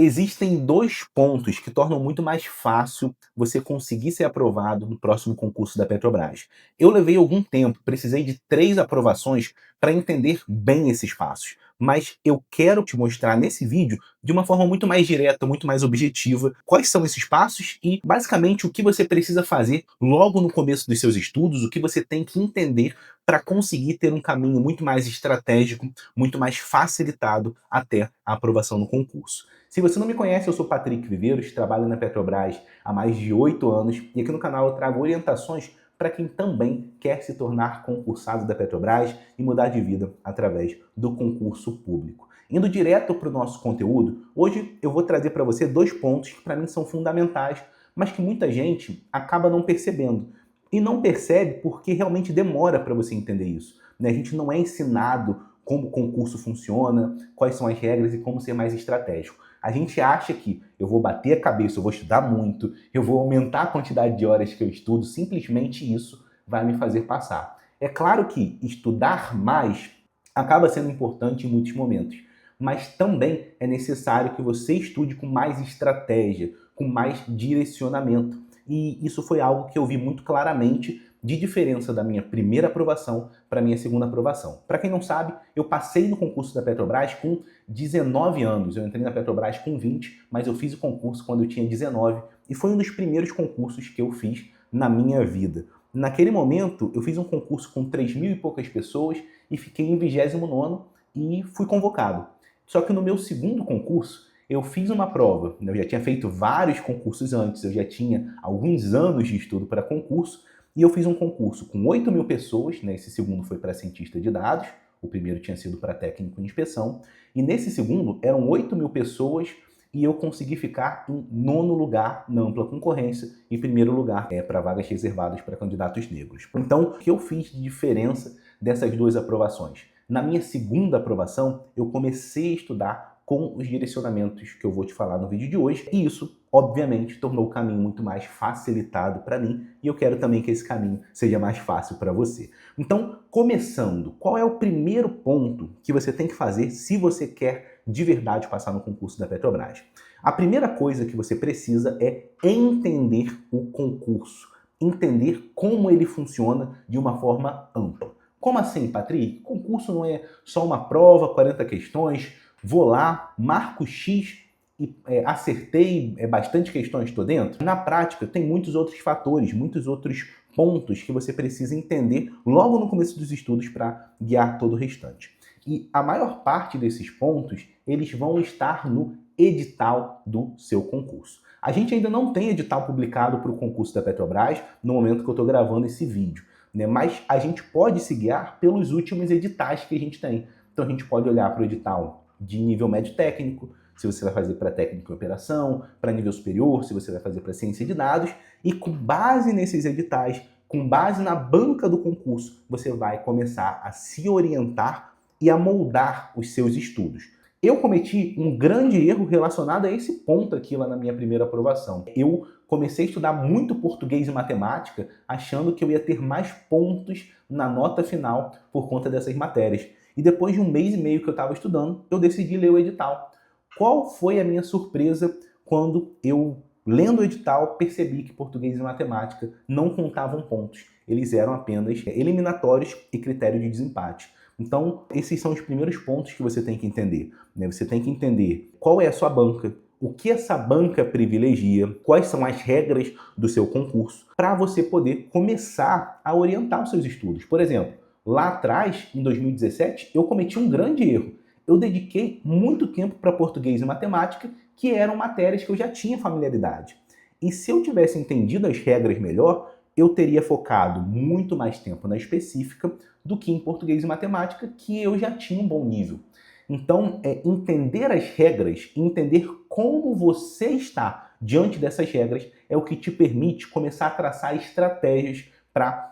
Existem 2 pontos que tornam muito mais fácil você conseguir ser aprovado no próximo concurso da Petrobras. Eu levei algum tempo, precisei de 3 aprovações para entender bem esses passos, mas eu quero te mostrar nesse vídeo, de uma forma muito mais direta, muito mais objetiva, quais são esses passos e, basicamente, o que você precisa fazer logo no começo dos seus estudos, o que você tem que entender para conseguir ter um caminho muito mais estratégico, muito mais facilitado até a aprovação no concurso. Se você não me conhece, eu sou Patrick Viveiros, trabalho na Petrobras há mais de 8 anos e aqui no canal eu trago orientações para quem também quer se tornar concursado da Petrobras e mudar de vida através do concurso público. Indo direto para o nosso conteúdo, hoje eu vou trazer para você 2 pontos que para mim são fundamentais, mas que muita gente acaba não percebendo. E não percebe porque realmente demora para você entender isso, né? A gente não é ensinado como o concurso funciona, quais são as regras e como ser mais estratégico. A gente acha que eu vou bater a cabeça, eu vou estudar muito, eu vou aumentar a quantidade de horas que eu estudo, simplesmente isso vai me fazer passar. É claro que estudar mais acaba sendo importante em muitos momentos, mas também é necessário que você estude com mais estratégia, com mais direcionamento. E isso foi algo que eu vi muito claramente de diferença da minha primeira aprovação para a minha segunda aprovação. Para quem não sabe, eu passei no concurso da Petrobras com 19 anos. Eu entrei na Petrobras com 20, mas eu fiz o concurso quando eu tinha 19 e foi um dos primeiros concursos que eu fiz na minha vida. Naquele momento, eu fiz um concurso com 3.000 e poucas pessoas e fiquei em 29º e fui convocado. Só que no meu segundo concurso, eu fiz uma prova. Eu já tinha feito vários concursos antes, eu já tinha alguns anos de estudo para concurso, e eu fiz um concurso com 8.000 pessoas, né? Esse segundo foi para cientista de dados, o primeiro tinha sido para técnico em inspeção, e nesse segundo eram 8.000 pessoas e eu consegui ficar em 9º lugar na ampla concorrência e primeiro lugar para vagas reservadas para candidatos negros. Então, o que eu fiz de diferença dessas 2 aprovações? Na minha segunda aprovação, eu comecei a estudar com os direcionamentos que eu vou te falar no vídeo de hoje, e isso, obviamente, tornou o caminho muito mais facilitado para mim, e eu quero também que esse caminho seja mais fácil para você. Então, começando, qual é o primeiro ponto que você tem que fazer se você quer de verdade passar no concurso da Petrobras? A primeira coisa que você precisa é entender o concurso, entender como ele funciona de uma forma ampla. Como assim, Patrick? Concurso não é só uma prova, 40 questões, vou lá, marco X e acertei bastante questões, estou dentro? Na prática, tem muitos outros fatores, muitos outros pontos que você precisa entender logo no começo dos estudos para guiar todo o restante. E a maior parte desses pontos, eles vão estar no edital do seu concurso. A gente ainda não tem edital publicado para o concurso da Petrobras no momento que eu estou gravando esse vídeo, né? Mas a gente pode se guiar pelos últimos editais que a gente tem. Então a gente pode olhar para o edital de nível médio técnico, se você vai fazer para técnico em operação, para nível superior, se você vai fazer para ciência de dados, e com base nesses editais, com base na banca do concurso, você vai começar a se orientar e a moldar os seus estudos. Eu cometi um grande erro relacionado a esse ponto aqui lá na minha primeira aprovação. Eu comecei a estudar muito português e matemática, achando que eu ia ter mais pontos na nota final por conta dessas matérias. E depois de 1 mês e meio que eu estava estudando, eu decidi ler o edital. Qual foi a minha surpresa quando eu, lendo o edital, percebi que português e matemática não contavam pontos. Eles eram apenas eliminatórios e critério de desempate. Então, esses são os primeiros pontos que você tem que entender, né? Você tem que entender qual é a sua banca, o que essa banca privilegia, quais são as regras do seu concurso, para você poder começar a orientar os seus estudos. Por exemplo, lá atrás, em 2017, eu cometi um grande erro. Eu dediquei muito tempo para português e matemática, que eram matérias que eu já tinha familiaridade. E se eu tivesse entendido as regras melhor, eu teria focado muito mais tempo na específica do que em português e matemática, que eu já tinha um bom nível. Então, entender as regras, entender como você está diante dessas regras é o que te permite começar a traçar estratégias para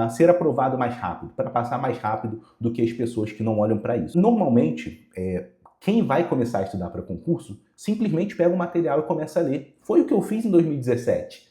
ser aprovado mais rápido, para passar mais rápido do que as pessoas que não olham para isso. Normalmente, quem vai começar a estudar para concurso simplesmente pega o material e começa a ler. Foi o que eu fiz em 2017.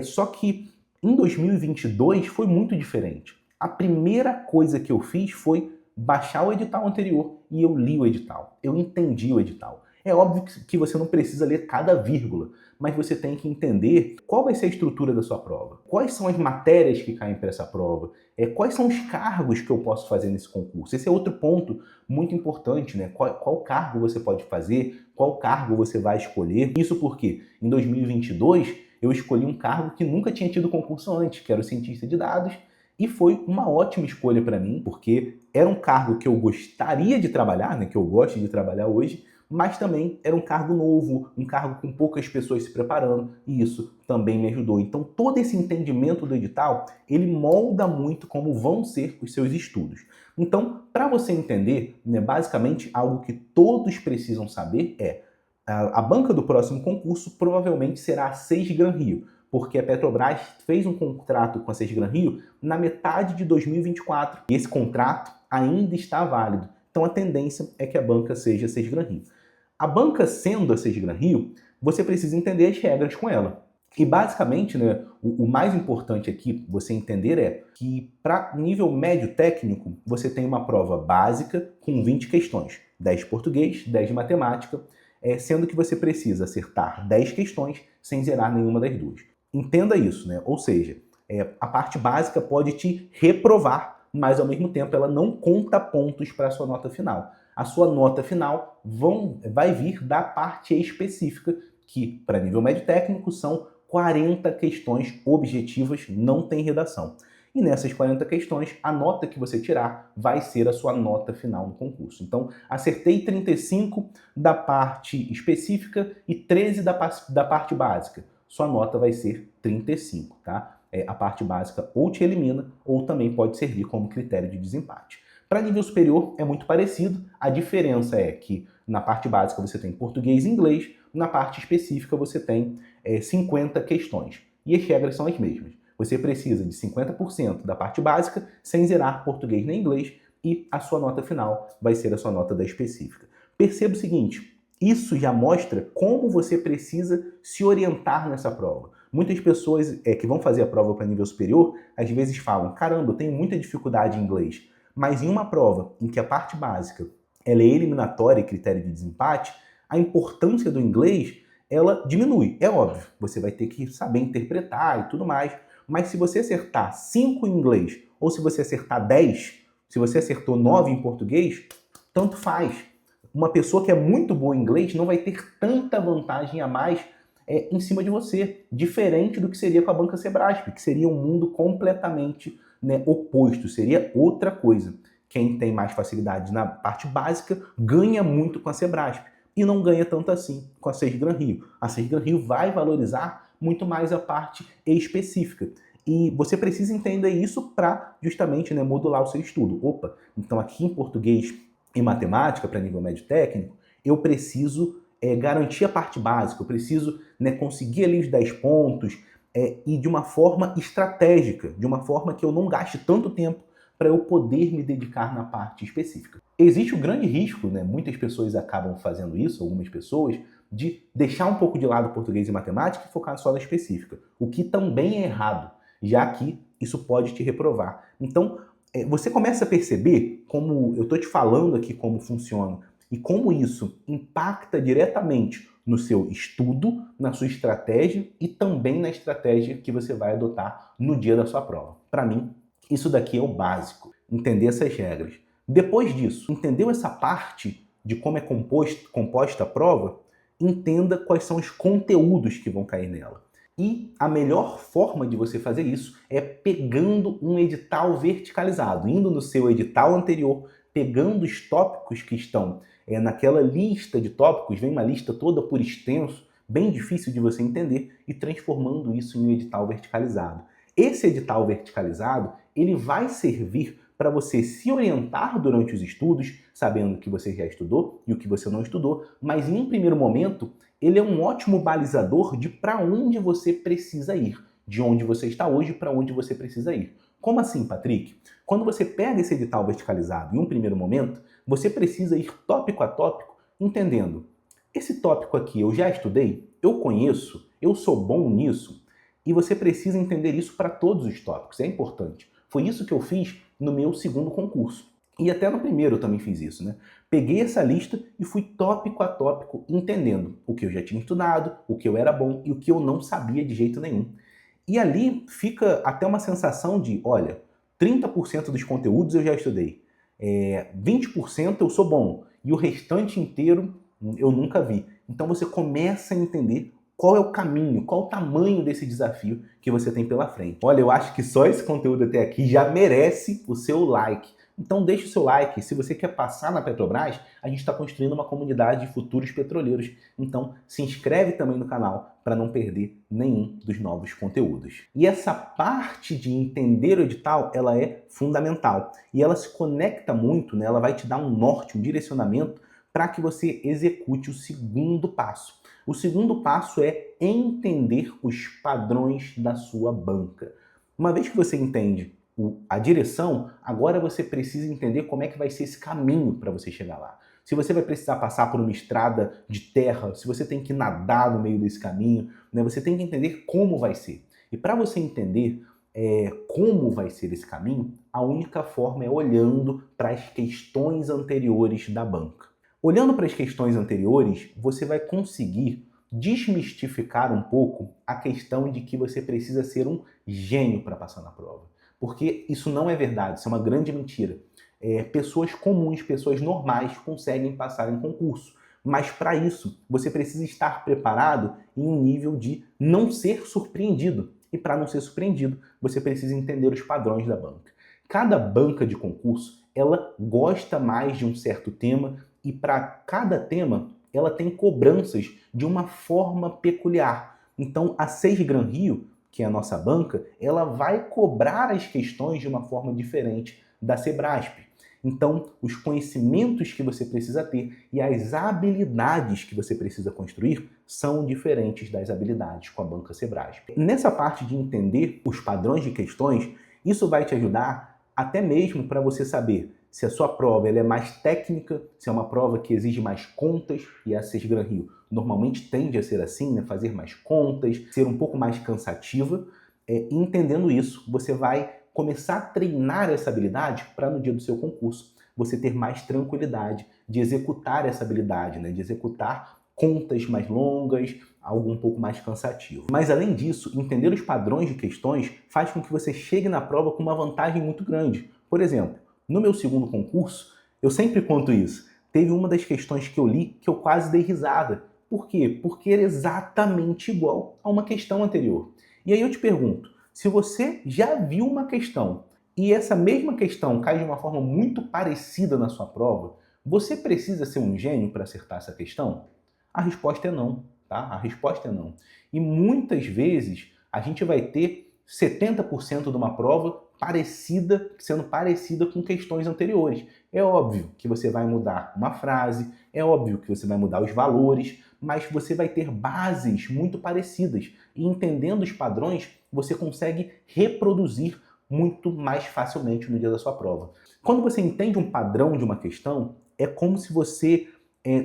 Só que em 2022 foi muito diferente. A primeira coisa que eu fiz foi baixar o edital anterior e eu li o edital. Eu entendi o edital. É óbvio que você não precisa ler cada vírgula, mas você tem que entender qual vai ser a estrutura da sua prova, quais são as matérias que caem para essa prova, quais são os cargos que eu posso fazer nesse concurso. Esse é outro ponto muito importante, né? Qual cargo você pode fazer, qual cargo você vai escolher. Isso porque em 2022 eu escolhi um cargo que nunca tinha tido concurso antes, que era o cientista de dados, e foi uma ótima escolha para mim, porque era um cargo que eu gostaria de trabalhar, né, que eu gosto de trabalhar hoje, mas também era um cargo novo, um cargo com poucas pessoas se preparando, e isso também me ajudou. Então, todo esse entendimento do edital, ele molda muito como vão ser os seus estudos. Então, para você entender, né, basicamente, algo que todos precisam saber é a banca do próximo concurso provavelmente será a Sesgran Rio, porque a Petrobras fez um contrato com a Sesgran Rio na metade de 2024, e esse contrato ainda está válido. Então, a tendência é que a banca seja a Sesgran Rio. A banca sendo a Sesgran Rio, você precisa entender as regras com ela. E basicamente, né, o mais importante aqui você entender é que para nível médio técnico, você tem uma prova básica com 20 questões, 10 de português, 10 de matemática, sendo que você precisa acertar 10 questões sem zerar nenhuma das duas. Entenda isso, né? Ou seja, a parte básica pode te reprovar, mas ao mesmo tempo ela não conta pontos para a sua nota final. A sua nota final vai vir da parte específica, que para nível médio técnico são 40 questões objetivas, não tem redação. E nessas 40 questões, a nota que você tirar vai ser a sua nota final no concurso. Então, acertei 35 da parte específica e 13 da parte básica. Sua nota vai ser 35, tá? A parte básica ou te elimina ou também pode servir como critério de desempate. Para nível superior é muito parecido, a diferença é que na parte básica você tem português e inglês, na parte específica você tem 50 questões. E as regras são as mesmas. Você precisa de 50% da parte básica, sem zerar português nem inglês, e a sua nota final vai ser a sua nota da específica. Perceba o seguinte, isso já mostra como você precisa se orientar nessa prova. Muitas pessoas que vão fazer a prova para nível superior, às vezes falam, caramba, eu tenho muita dificuldade em inglês. Mas em uma prova em que a parte básica ela é eliminatória e critério de desempate, a importância do inglês ela diminui. É óbvio, você vai ter que saber interpretar e tudo mais, mas se você acertar 5 em inglês ou se você acertar 10, se você acertou 9 em português, tanto faz. Uma pessoa que é muito boa em inglês não vai ter tanta vantagem a mais em cima de você, diferente do que seria com a banca Sebrasp, que seria um mundo completamente, né, oposto, seria outra coisa. Quem tem mais facilidade na parte básica ganha muito com a Sebrasp e não ganha tanto assim com a Sesgran Rio. A Sesgran Rio vai valorizar muito mais a parte específica. E você precisa entender isso para justamente, né, modular o seu estudo. Opa, então aqui em português e matemática, para nível médio técnico, eu preciso garantir a parte básica, eu preciso, né, conseguir ali os 10 pontos e de uma forma estratégica, de uma forma que eu não gaste tanto tempo para eu poder me dedicar na parte específica. Existe o grande risco, né, muitas pessoas acabam fazendo isso, algumas pessoas, de deixar um pouco de lado português e matemática e focar só na específica, o que também é errado, já que isso pode te reprovar. Então, você começa a perceber, como eu estou te falando aqui como funciona, e como isso impacta diretamente no seu estudo, na sua estratégia e também na estratégia que você vai adotar no dia da sua prova. Para mim, isso daqui é o básico, entender essas regras. Depois disso, entendeu essa parte de como é composta a prova? Entenda quais são os conteúdos que vão cair nela. E a melhor forma de você fazer isso é pegando um edital verticalizado, indo no seu edital anterior, pegando os tópicos que estão naquela lista de tópicos, vem uma lista toda por extenso, bem difícil de você entender, e transformando isso em um edital verticalizado. Esse edital verticalizado, ele vai servir para você se orientar durante os estudos, sabendo o que você já estudou e o que você não estudou, mas em um primeiro momento, ele é um ótimo balizador de para onde você precisa ir, de onde você está hoje para onde você precisa ir. Como assim, Patrick? Quando você pega esse edital verticalizado em um primeiro momento, você precisa ir tópico a tópico, entendendo, esse tópico aqui eu já estudei, eu conheço, eu sou bom nisso, e você precisa entender isso para todos os tópicos, é importante. Foi isso que eu fiz no meu segundo concurso. E até no primeiro eu também fiz isso, né? Peguei essa lista e fui tópico a tópico entendendo o que eu já tinha estudado, o que eu era bom e o que eu não sabia de jeito nenhum. E ali fica até uma sensação de, olha, 30% dos conteúdos eu já estudei, 20% eu sou bom e o restante inteiro eu nunca vi. Então você começa a entender qual é o caminho, qual o tamanho desse desafio que você tem pela frente. Olha, eu acho que só esse conteúdo até aqui já merece o seu like. Então deixe o seu like. Se você quer passar na Petrobras, a gente está construindo uma comunidade de futuros petroleiros. Então se inscreve também no canal para não perder nenhum dos novos conteúdos. E essa parte de entender o edital, ela é fundamental. E ela se conecta muito, né? Ela vai te dar um norte, um direcionamento para que você execute o segundo passo. O segundo passo é entender os padrões da sua banca. Uma vez que você entende a direção, agora você precisa entender como é que vai ser esse caminho para você chegar lá. Se você vai precisar passar por uma estrada de terra, se você tem que nadar no meio desse caminho, né, você tem que entender como vai ser. E para você entender como vai ser esse caminho, a única forma é olhando para as questões anteriores da banca. Olhando para as questões anteriores, você vai conseguir desmistificar um pouco a questão de que você precisa ser um gênio para passar na prova. Porque isso não é verdade, isso é uma grande mentira. Pessoas comuns, pessoas normais conseguem passar em concurso. Mas para isso, você precisa estar preparado em um nível de não ser surpreendido. E para não ser surpreendido, você precisa entender os padrões da banca. Cada banca de concurso, ela gosta mais de um certo tema e para cada tema, ela tem cobranças de uma forma peculiar. Então, a Gran Rio, que é a nossa banca, ela vai cobrar as questões de uma forma diferente da Sebrasp. Então, os conhecimentos que você precisa ter e as habilidades que você precisa construir são diferentes das habilidades com a banca Sebrasp. Nessa parte de entender os padrões de questões, isso vai te ajudar até mesmo para você saber se a sua prova ela é mais técnica, se é uma prova que exige mais contas, e a Gran Rio normalmente tende a ser assim, né? Fazer mais contas, ser um pouco mais cansativa. Entendendo isso, você vai começar a treinar essa habilidade para no dia do seu concurso você ter mais tranquilidade de executar essa habilidade, né? De executar contas mais longas, algo um pouco mais cansativo. Mas além disso, entender os padrões de questões faz com que você chegue na prova com uma vantagem muito grande. Por exemplo, no meu segundo concurso, eu sempre conto isso, teve uma das questões que eu li que eu quase dei risada. Por quê? Porque era exatamente igual a uma questão anterior. E aí eu te pergunto, se você já viu uma questão e essa mesma questão cai de uma forma muito parecida na sua prova, você precisa ser um gênio para acertar essa questão? A resposta é não, tá? A resposta é não. E muitas vezes a gente vai ter 70% de uma prova sendo parecida com questões anteriores. É óbvio que você vai mudar uma frase, é óbvio que você vai mudar os valores, mas você vai ter bases muito parecidas. E entendendo os padrões, você consegue reproduzir muito mais facilmente no dia da sua prova. Quando você entende um padrão de uma questão, é como se você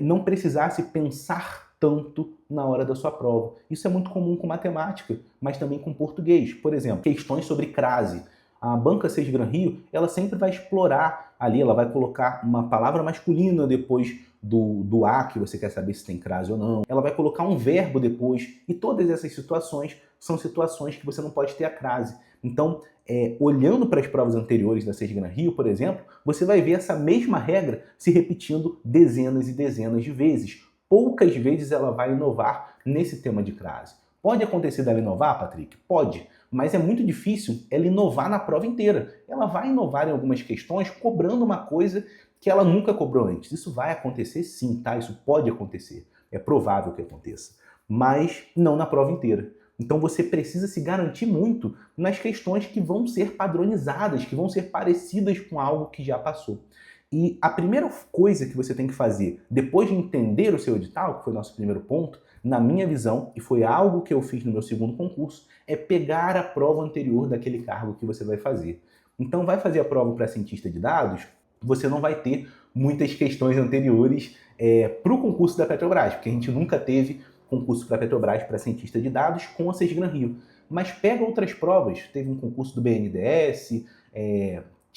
não precisasse pensar tanto na hora da sua prova. Isso é muito comum com matemática, mas também com português. Por exemplo, questões sobre crase. A banca Gran Rio, ela sempre vai explorar ali, ela vai colocar uma palavra masculina depois do A, que você quer saber se tem crase ou não. Ela vai colocar um verbo depois, e todas essas situações são situações que você não pode ter a crase. Então, olhando para as provas anteriores da Gran Rio, por exemplo, você vai ver essa mesma regra se repetindo dezenas e dezenas de vezes. Poucas vezes ela vai inovar nesse tema de crase. Pode acontecer dela inovar, Patrick? Pode, mas é muito difícil ela inovar na prova inteira. Ela vai inovar em algumas questões cobrando uma coisa que ela nunca cobrou antes. Isso vai acontecer sim, tá? Isso pode acontecer. É provável que aconteça. Mas não na prova inteira. Então você precisa se garantir muito nas questões que vão ser padronizadas, que vão ser parecidas com algo que já passou. E a primeira coisa que você tem que fazer, depois de entender o seu edital, que foi o nosso primeiro ponto, na minha visão, e foi algo que eu fiz no meu segundo concurso, é pegar a prova anterior daquele cargo que você vai fazer. Então, vai fazer a prova para cientista de dados, você não vai ter muitas questões anteriores para o concurso da Petrobras, porque a gente nunca teve concurso para Petrobras para cientista de dados com a Gran Rio. Mas pega outras provas, teve um concurso do BNDES,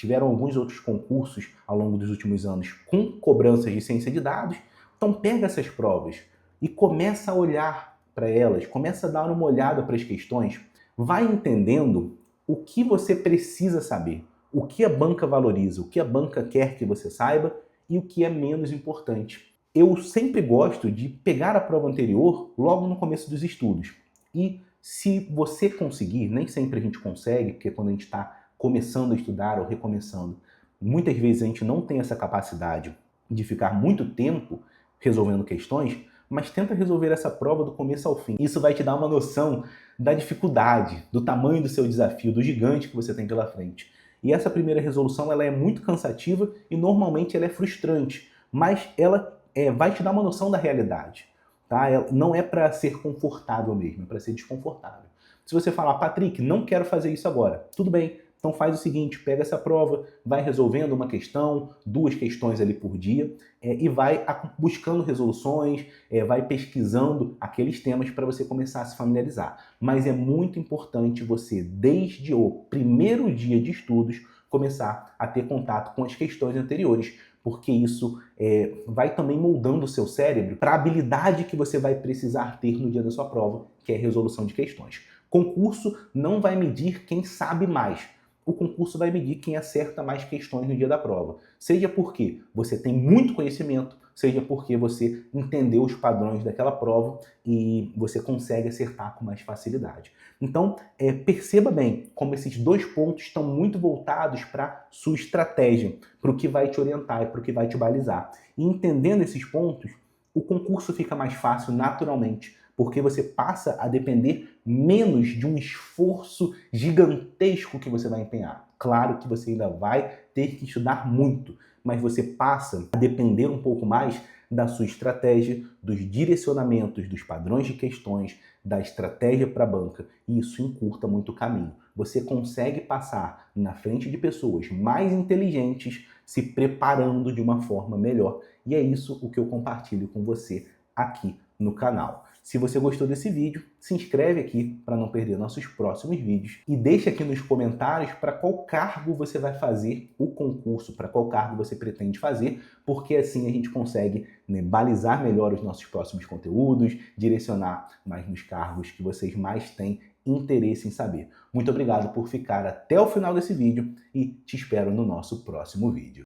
tiveram alguns outros concursos ao longo dos últimos anos com cobranças de ciência de dados. Então pega essas provas e começa a olhar para elas, começa a dar uma olhada para as questões, vai entendendo o que você precisa saber, o que a banca valoriza, o que a banca quer que você saiba e o que é menos importante. Eu sempre gosto de pegar a prova anterior logo no começo dos estudos. E se você conseguir, nem sempre a gente consegue, porque quando a gente está começando a estudar ou recomeçando, muitas vezes a gente não tem essa capacidade de ficar muito tempo resolvendo questões, mas tenta resolver essa prova do começo ao fim. Isso vai te dar uma noção da dificuldade, do tamanho do seu desafio, do gigante que você tem pela frente. E essa primeira resolução ela é muito cansativa e normalmente ela é frustrante, mas ela vai te dar uma noção da realidade. Tá? Não é para ser confortável mesmo, é para ser desconfortável. Se você falar, Patrick, não quero fazer isso agora, tudo bem. Então faz o seguinte, pega essa prova, vai resolvendo uma questão, 2 questões ali por dia, e vai buscando resoluções, vai pesquisando aqueles temas para você começar a se familiarizar. Mas é muito importante você, desde o primeiro dia de estudos, começar a ter contato com as questões anteriores, porque isso vai também moldando o seu cérebro para a habilidade que você vai precisar ter no dia da sua prova, que é a resolução de questões. Concurso não vai medir quem sabe mais. O concurso vai medir quem acerta mais questões no dia da prova. Seja porque você tem muito conhecimento, seja porque você entendeu os padrões daquela prova e você consegue acertar com mais facilidade. Então, perceba bem como esses 2 pontos estão muito voltados para sua estratégia, para o que vai te orientar e para o que vai te balizar. E entendendo esses pontos, o concurso fica mais fácil naturalmente, porque você passa a depender menos de um esforço gigantesco que você vai empenhar. Claro que você ainda vai ter que estudar muito, mas você passa a depender um pouco mais da sua estratégia, dos direcionamentos, dos padrões de questões, da estratégia para a banca, e isso encurta muito o caminho. Você consegue passar na frente de pessoas mais inteligentes, se preparando de uma forma melhor, e é isso o que eu compartilho com você aqui no canal. Se você gostou desse vídeo, se inscreve aqui para não perder nossos próximos vídeos e deixa aqui nos comentários para qual cargo você vai fazer o concurso, para qual cargo você pretende fazer, porque assim a gente consegue, né, balizar melhor os nossos próximos conteúdos, direcionar mais nos cargos que vocês mais têm interesse em saber. Muito obrigado por ficar até o final desse vídeo e te espero no nosso próximo vídeo.